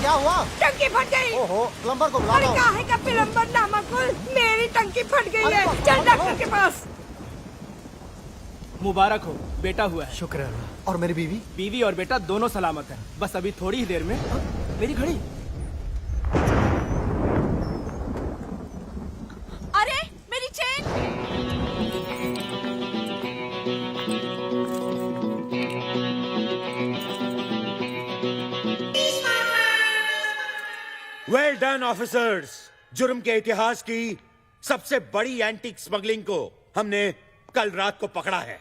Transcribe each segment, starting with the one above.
क्या हुआ? टंकी फट गई। ओहो, प्लम्बर को बुला अरे लो। काहे का प्लम्बर नामकुल, मेरी टंकी फट गई अरे है। बाबा, चल बाबा। डॉक्टर के पास। मुबारक हो, बेटा हुआ है। शुक्र है अल्लाह। और मेरी बीवी? बीवी और बेटा दोनों सलामत हैं। बस अभी थोड़ी ही देर में मेरी घड़ी। अरे मेरी चेन। Well done officers. जुर्म के इतिहास की सबसे बड़ी एंटीक स्मगलिंग को हमने कल रात को पकड़ा है।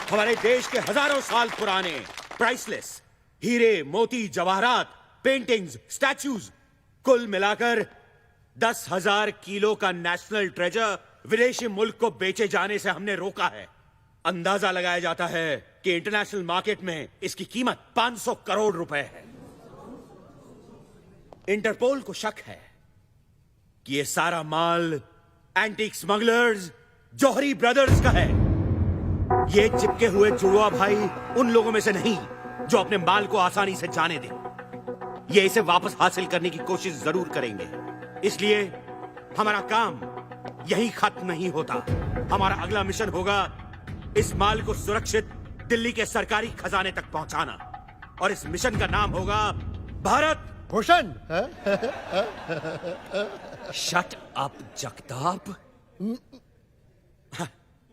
हमारे देश के हजारों साल पुराने प्राइसलेस हीरे, मोती, जवाहरात, पेंटिंग्स, स्टैच्यूज, कुल मिलाकर 10,000 किलो का नेशनल ट्रेजर विदेशी मुल्क को बेचे जाने से हमने रोका है। अंदाजा लगाया जाता है कि इंटरनेशनल मार्केट में इसकी कीमत 500 करोड़ रुपए है। इंटरपोल को शक है कि ये सारा माल एंटीक स्मगलर्स जौहरी ब्रदर्स का है। ये चिपके हुए जुड़वा भाई उन लोगों में से नहीं जो अपने माल को आसानी से जाने दें। ये इसे वापस हासिल करने की कोशिश जरूर करेंगे। इसलिए हमारा काम यही खत्म नहीं होता। हमारा अगला मिशन होगा इस माल को सुरक्षित दिल्ली के सरकारी खजाने तक पहुंचाना, और इस मिशन का नाम होगा भारत भूषण। Shut up Jagtap.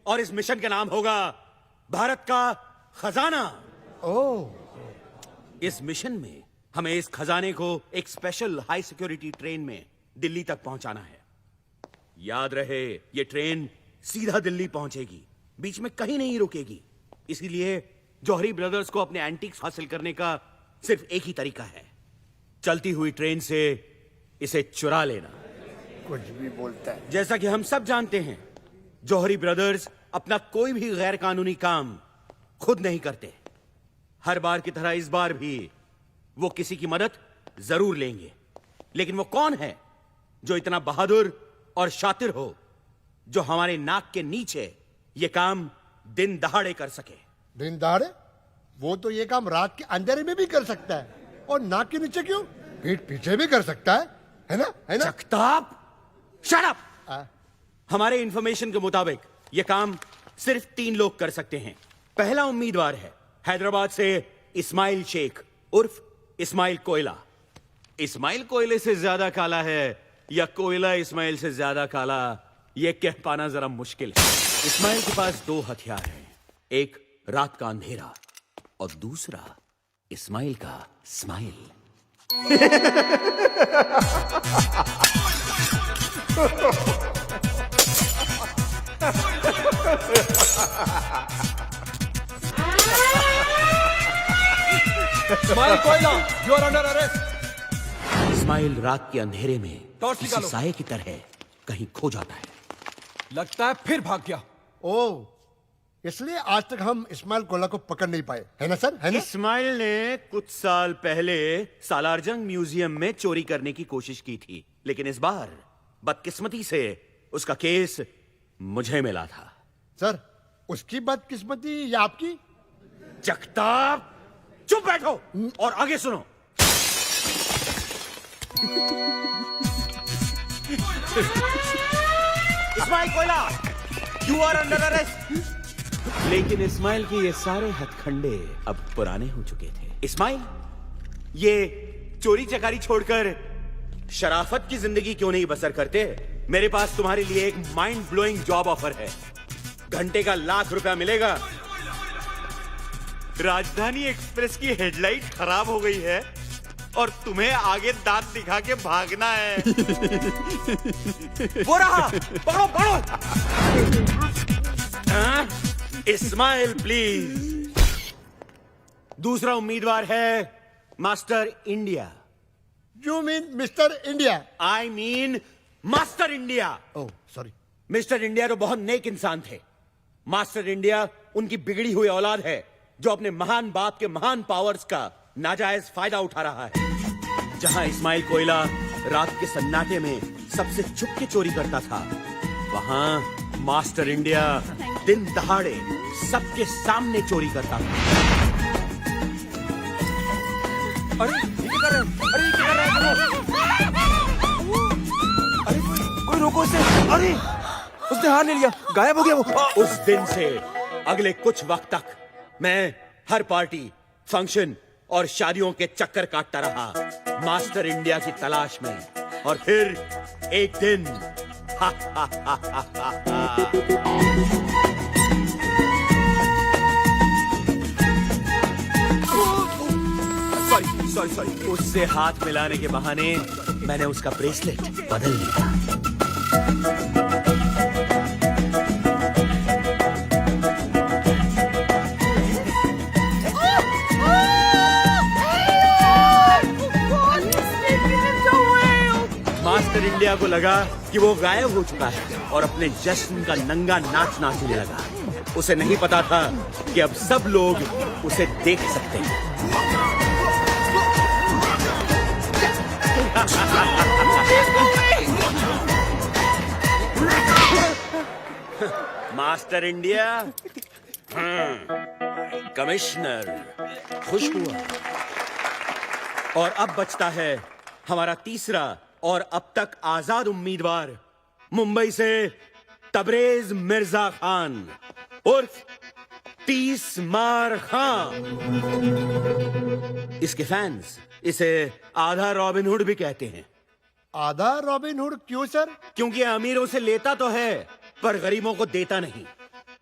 और इस मिशन का नाम होगा भारत का खजाना। ओह। इस मिशन में हमें इस खजाने को एक स्पेशल हाई सिक्योरिटी ट्रेन में दिल्ली तक पहुंचाना है। याद रहे, ये ट्रेन सीधा दिल्ली पहुंचेगी, बीच में कहीं नहीं रुकेगी। इसीलिए जौहरी ब्रदर्स को अपने एंटीक्स हासिल करने का सिर्फ एक ही तरीका है, चलती हुई ट्रेन से इसे चुरा लेना। कुछ भी बोलता है। जैसा कि हम सब जानते हैं, जौहरी ब्रदर्स अपना कोई भी गैर कानूनी काम खुद नहीं करते। हर बार की तरह इस बार भी वो किसी की मदद जरूर लेंगे। लेकिन वो कौन है जो इतना बहादुर और शातिर हो, जो हमारे नाक के नीचे ये काम दिन दहाड़े कर सके? दिन दहाड़े? वो तो ये काम रात के अंधेरे में भी कर सकता है, और नाक के नीचे क्यों, पीठ पीछे भी कर सकता है ना? है ना? Jagtap, shut up. हमारे इंफॉर्मेशन के मुताबिक यह काम सिर्फ 3 लोग कर सकते हैं। पहला उम्मीदवार है हैदराबाद से इस्माइल शेख उर्फ इस्माइल कोयला। इस्माइल कोयले से ज्यादा काला है या कोयला इस्माइल से ज्यादा काला, यह कह पाना जरा मुश्किल है। इस्माइल के पास 2 हथियार हैं, एक रात का अंधेरा और दूसरा इस्माइल का स्माइल। Ismail Koyla, you are under arrest. Ismail रात के अंधेरे में टॉर्च किसी निकालो। साये की तरह कहीं खो जाता है। लगता है फिर भाग गया। ओह, इसलिए आज तक हम इस्माइल कोला को पकड़ नहीं पाए, है ना सर? है ना? इस्माइल ने कुछ साल पहले सालारजंग म्यूजियम में चोरी करने की कोशिश की थी, लेकिन इस बार बदकिस्मती से उसका केस मुझे मिला था। सर, उसकी बदकिस्मती या आपकी? जगताप, चुप बैठो और आगे सुनो। Ismail Koyla, you are under arrest. लेकिन इस्माइल के ये सारे हथखंडे अब पुराने हो चुके थे। इस्माइल, ये चोरी चकारी छोड़कर शराफत की जिंदगी क्यों नहीं बसर करते? मेरे पास तुम्हारे लिए एक माइंड ब्लोइंग जॉब ऑफर है। घंटे का ₹1,00,000 मिलेगा। राजधानी एक्सप्रेस की हेडलाइट खराब हो गई है और तुम्हें आगे दांत दिखा के भागना है। वो रहा, पकड़ो पकड़ो। इस्माइल प्लीज। दूसरा उम्मीदवार है master India. You mean mister India? I mean master India. Oh sorry. Mister India तो बहुत नेक इंसान थे। मास्टर इंडिया उनकी बिगड़ी हुई औलाद है जो अपने महान बाप के महान पावर्स का नाजायज फायदा उठा रहा है। जहां इस्माइल कोयला रात के सन्नाटे में सबसे छुप के चोरी करता था, वहां मास्टर इंडिया दिन दहाड़े सबके सामने चोरी करता था। अरे कर रहे हैं? अरे ये क्या कर रहा है वो? अरे कोई रोको उसे। अरे उसने हार ले लिया, गायब हो गया वो। उस दिन से अगले कुछ वक्त तक मैं हर पार्टी, फंक्शन और शादियों के चक्कर काटता रहा मास्टर इंडिया की तलाश में। और फिर एक दिन सॉरी उससे हाथ मिलाने के बहाने मैंने उसका ब्रेसलेट बदल लिया। मास्टर इंडिया को लगा कि वो गायब हो चुका है और अपने जश्न का नंगा नाच नाचने लगा। उसे नहीं पता था कि अब सब लोग उसे देख सकते हैं। मास्टर इंडिया, कमिश्नर खुश हुआ। और अब बचता है हमारा तीसरा और अब तक आजाद उम्मीदवार, मुंबई से तबरेज मिर्जा खान उर्फ 30 मार खान। इसके फैंस इसे आधा रॉबिन हुड भी कहते हैं। आधा रॉबिन हुड क्यों सर? क्योंकि अमीरों से लेता तो है पर गरीबों को देता नहीं।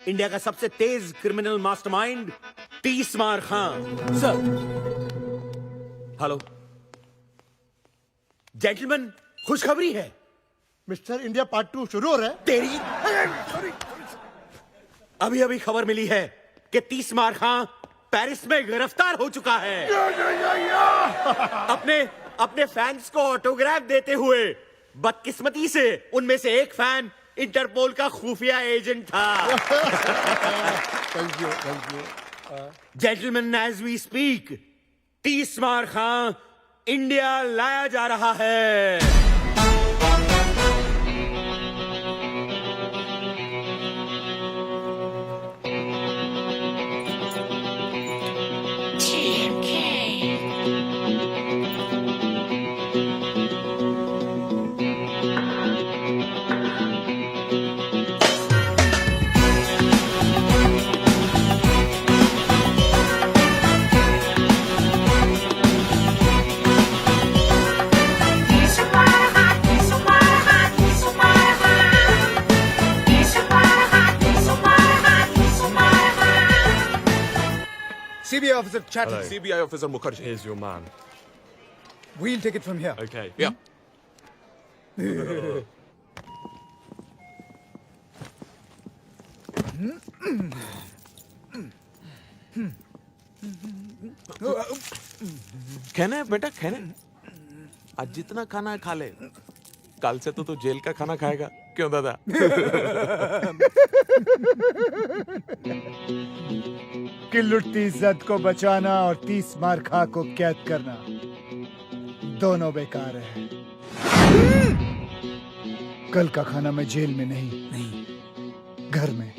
इंडिया का सबसे तेज क्रिमिनल मास्टरमाइंड 30 मार खान। सर हेलो जेंटलमैन, खुशखबरी है। मिस्टर इंडिया पार्ट 2 शुरू हो रहा है। तेरी अभी अभी खबर मिली है कि 30 मार खान पेरिस में गिरफ्तार हो चुका है। अपने फैंस को ऑटोग्राफ देते हुए। बदकिस्मती से उनमें से एक फैन इंटरपोल का खुफिया एजेंट था। Thank you. Gentleman, as we speak 30 मार खान इंडिया लाया जा रहा है। CBI officer chatting. Hello. CBI officer Mukherjee. Here's your man. We'll take it from here. Okay. Yeah. कहना बेटा कहना, आज जितना खाना है खा ले, कल से तो तू जेल का खाना खाएगा। क्यों दादा? कि लुटती इज्जत को बचाना और 30 मार खा को कैद करना दोनों बेकार है। कल का खाना मैं जेल में नहीं, घर में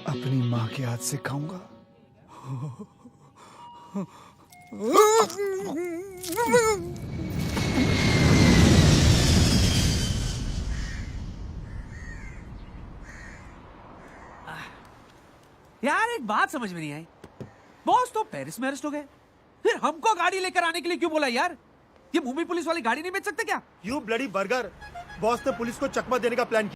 अपनी माँ के हाथ से खाऊंगा। यार एक बात समझ में नहीं आई, बॉस तो पेरिस में अरेस्ट हो गए, फिर हमको गाड़ी लेकर आने के लिए क्यों बोला यार? ये मुंबई पुलिस वाली गाड़ी नहीं बेच सकते क्या? यू ब्लडी बर्गर, बॉस ने पुलिस को चकमा देने का प्लान किया।